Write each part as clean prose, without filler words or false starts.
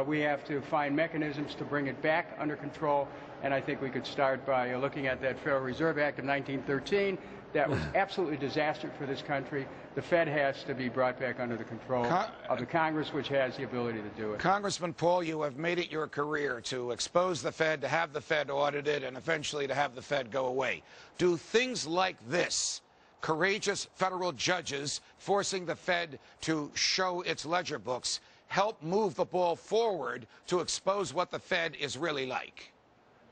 We have to find mechanisms to bring it back under control, and I think we could start by looking at that Federal Reserve Act of 1913. That was absolutely disastrous for this country. The Fed has to be brought back under the control of the Congress, which has the ability to do it. Congressman Paul, you have made it your career to expose the Fed, to have the Fed audited, and eventually to have the Fed go away. Do things like this, courageous federal judges forcing the Fed to show its ledger books, help move the ball forward to expose what the Fed is really like?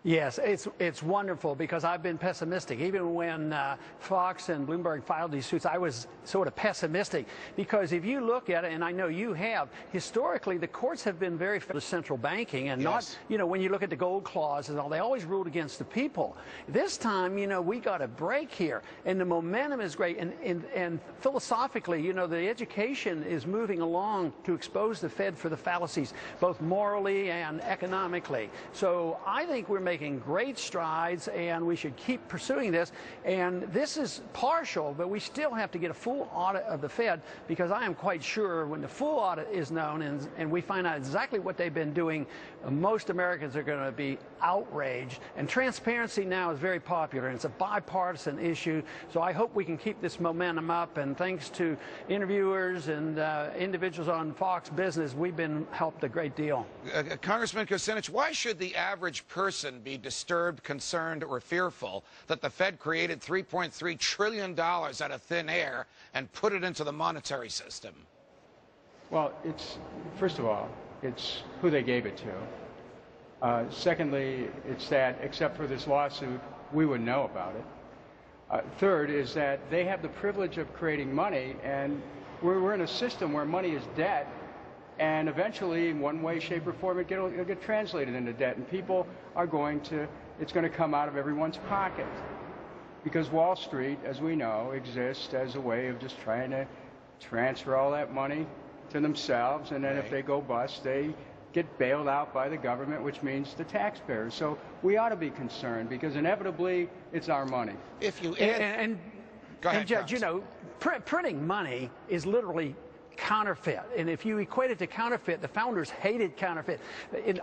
Yes, it's wonderful, because I've been pessimistic. Even when Fox and Bloomberg filed these suits, I was sort of pessimistic, because if you look at it, and I know you have, historically the courts have been very fair to central banking, and not, you know, when you look at the gold clause and all, they always ruled against the people. This time, you know, we got a break here, and the momentum is great, and philosophically, you know, the education is moving along to expose the Fed for the fallacies, both morally and economically. So I think we're making great strides, and we should keep pursuing this. And this is partial, but we still have to get a full audit of the Fed, because I am quite sure when the full audit is known and we find out exactly what they've been doing, most Americans are going to be outraged. And transparency now is very popular, and it's a bipartisan issue. So I hope we can keep this momentum up, and thanks to interviewers and individuals on Fox Business, we've been helped a great deal. Congressman Kucinich, why should the average person be disturbed, concerned, or fearful that the Fed created $3.3 trillion out of thin air and put it into the monetary system? Well, first of all, it's who they gave it to. Secondly, it's that, except for this lawsuit, we wouldn't know about it. Third is that they have the privilege of creating money, and we're in a system where money is debt, and eventually, in one way, shape, or form, it'll get translated into debt, and people are it's going to come out of everyone's pocket. Because Wall Street, as we know, exists as a way of just trying to transfer all that money to themselves, and then if they go bust, they get bailed out by the government, which means the taxpayers. So we ought to be concerned, because inevitably, it's our money. If you and Judge, you know, printing money is literally counterfeit, and if you equate it to counterfeit, the founders hated counterfeit. In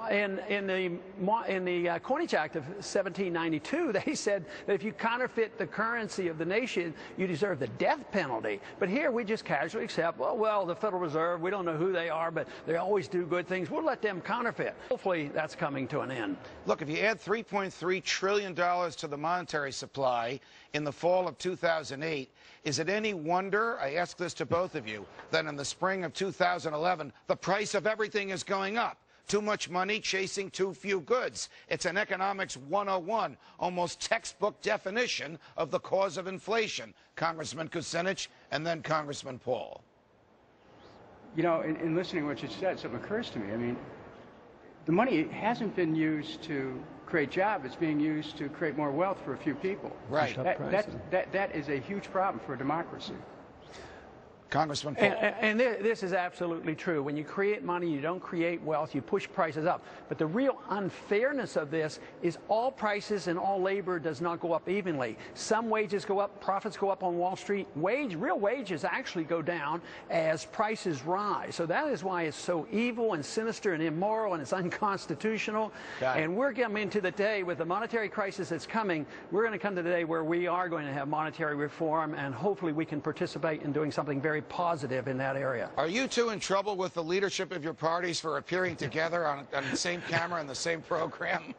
the Coinage Act of 1792, they said that if you counterfeit the currency of the nation, you deserve the death penalty. But here we just casually accept, well, the Federal Reserve, we don't know who they are, but they always do good things. We'll let them counterfeit. Hopefully that's coming to an end. Look, if you add $3.3 trillion to the monetary supply in the fall of 2008, is it any wonder, I ask this to both of you, that in the spring of 2011, the price of everything is going up? Too much money chasing too few goods. It's an economics 101, almost textbook definition of the cause of inflation. Congressman Kucinich, and then Congressman Paul. You know, in listening to what you said, something occurs to me. I mean, the money hasn't been used to create jobs. It's being used to create more wealth for a few people. Right. That is a huge problem for a democracy. Congressman Paul. And this is absolutely true. When you create money, you don't create wealth, you push prices up. But the real unfairness of this is all prices and all labor does not go up evenly. Some wages go up, profits go up on Wall Street. Real wages actually go down as prices rise. So that is why it's so evil and sinister and immoral, and it's unconstitutional. And we're coming to the day with the monetary crisis that's coming, we're going to come to the day where we are going to have monetary reform, and hopefully we can participate in doing something very positive in that area. Are you two in trouble with the leadership of your parties for appearing together on the same camera and the same program?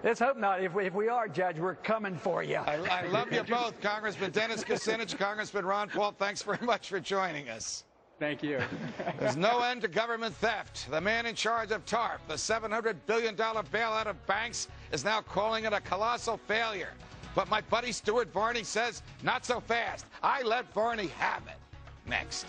Let's hope not. If we are, Judge, we're coming for you. I love you both. Congressman Dennis Kucinich, Congressman Ron Paul, thanks very much for joining us. Thank you. There's no end to government theft. The man in charge of TARP, the $700 billion bailout of banks, is now calling it a colossal failure. But my buddy Stuart Varney says, not so fast. I let Varney have it. Next.